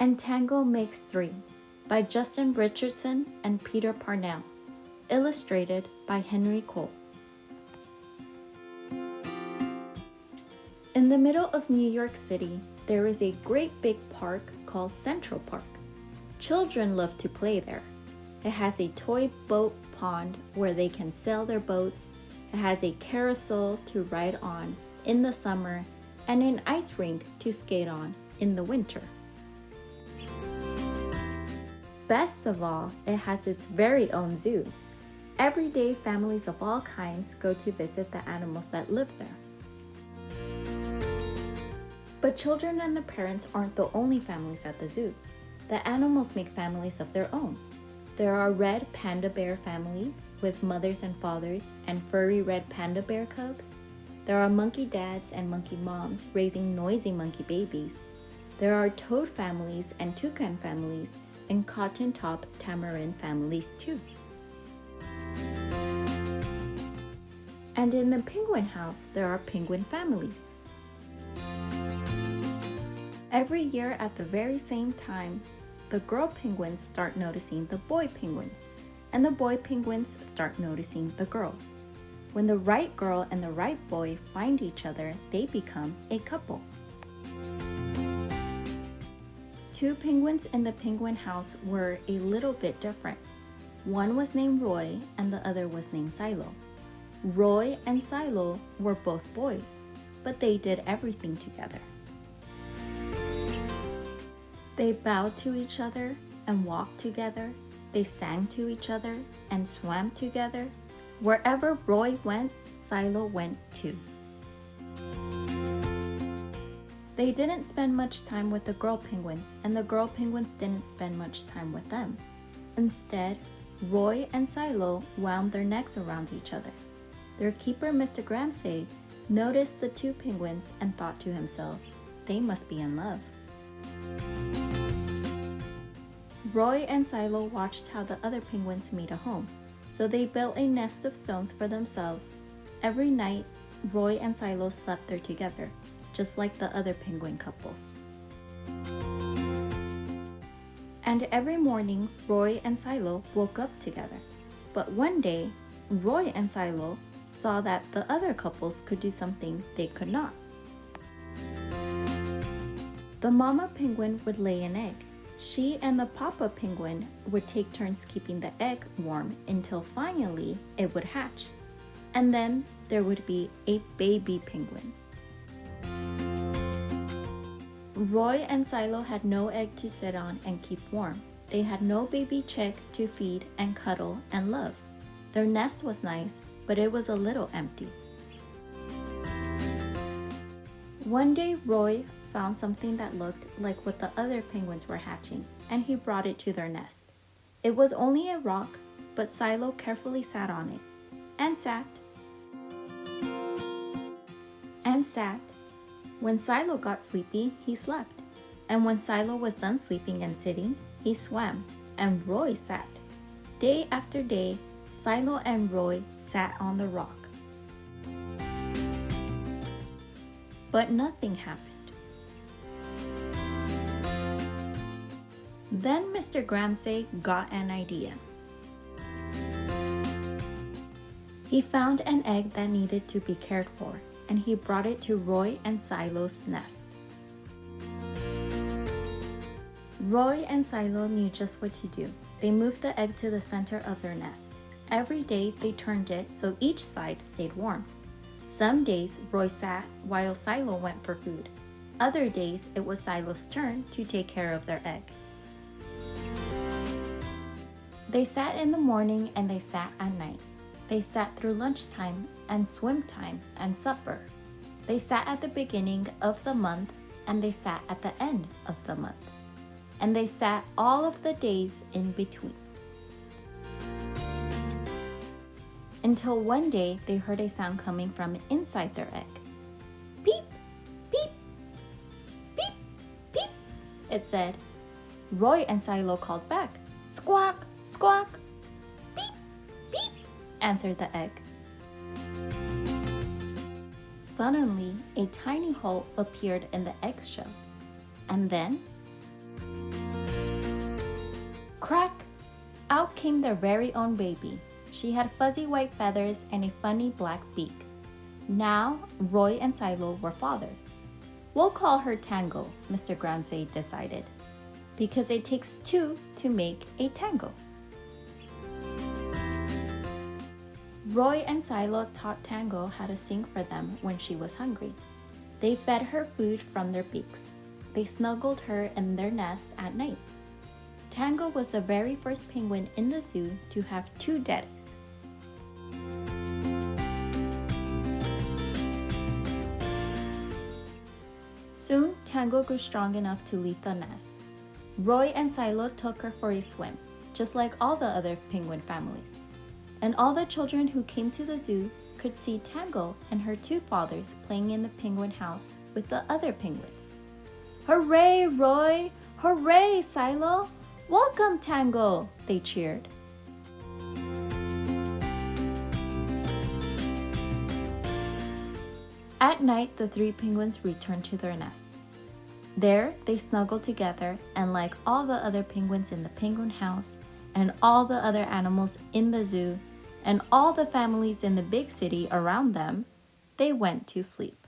and Tango Makes Three by Justin Richardson and Peter Parnell. Illustrated by Henry Cole. In the middle of New York City, there is a great big park called Central Park. Children love to play there. It has a toy boat pond where they can sail their boats. It has a carousel to ride on in the summer and an ice rink to skate on in the winter. Best of all, it has its very own zoo. Every day, families of all kinds go to visit the animals that live there. But children and the parents aren't the only families at the zoo. The animals make families of their own. There are red panda bear families with mothers and fathers and furry red panda bear cubs. There are monkey dads and monkey moms raising noisy monkey babies. There are toad families and toucan families and cotton top tamarin families too. And in the penguin house, there are penguin families. Every year at the very same time, the girl penguins start noticing the boy penguins, and the boy penguins start noticing the girls. When the right girl and the right boy find each other, they become a couple. Two penguins in the penguin house were a little bit different. One was named Roy and the other was named Silo. Roy and Silo were both boys, but they did everything together. They bowed to each other and walked together. They sang to each other and swam together. Wherever Roy went, Silo went too. They didn't spend much time with the girl penguins, and the girl penguins didn't spend much time with them. Instead, Roy and Silo wound their necks around each other. Their keeper, Mr. Gramsay, noticed the two penguins and thought to himself, they must be in love. Roy and Silo watched how the other penguins made a home, so they built a nest of stones for themselves. Every night, Roy and Silo slept there together, just like the other penguin couples. And every morning, Roy and Silo woke up together. But one day, Roy and Silo saw that the other couples could do something they could not. The mama penguin would lay an egg. She and the papa penguin would take turns keeping the egg warm until finally it would hatch. And then there would be a baby penguin. Roy and Silo had no egg to sit on and keep warm. They had no baby chick to feed and cuddle and love. Their nest was nice, but it was a little empty. One day, Roy found something that looked like what the other penguins were hatching, and he brought it to their nest. It was only a rock, but Silo carefully sat on it, and sat, and sat. When Silo got sleepy, he slept, and when Silo was done sleeping and sitting, he swam, and Roy sat. Day after day, Silo and Roy sat on the rock. But nothing happened. Then Mr. Gramsay got an idea. He found an egg that needed to be cared for, and he brought it to Roy and Silo's nest. Roy and Silo knew just what to do. They moved the egg to the center of their nest. Every day they turned it so each side stayed warm. Some days Roy sat while Silo went for food. Other days it was Silo's turn to take care of their egg. They sat in the morning and they sat at night. They sat through lunchtime and swim time and supper. They sat at the beginning of the month and they sat at the end of the month. And they sat all of the days in between. Until one day they heard a sound coming from inside their egg. Peep, peep, peep, peep, it said. Roy and Silo called back. Squawk, squawk, beep, beep, answered the egg. Suddenly, a tiny hole appeared in the eggshell. And then came their very own baby. She had fuzzy white feathers and a funny black beak. Now, Roy and Silo were fathers. We'll call her Tango, Mr. Gramsay decided, because it takes two to make a tango. Roy and Silo taught Tango how to sing for them when she was hungry. They fed her food from their beaks. They snuggled her in their nest at night. Tango was the very first penguin in the zoo to have two daddies. Soon, Tango grew strong enough to leave the nest. Roy and Silo took her for a swim, just like all the other penguin families. And all the children who came to the zoo could see Tango and her two fathers playing in the penguin house with the other penguins. "Hooray, Roy! Hooray, Silo! Welcome, Tango!" they cheered. At night, the three penguins returned to their nest. There, they snuggled together, and like all the other penguins in the penguin house, and all the other animals in the zoo, and all the families in the big city around them, they went to sleep.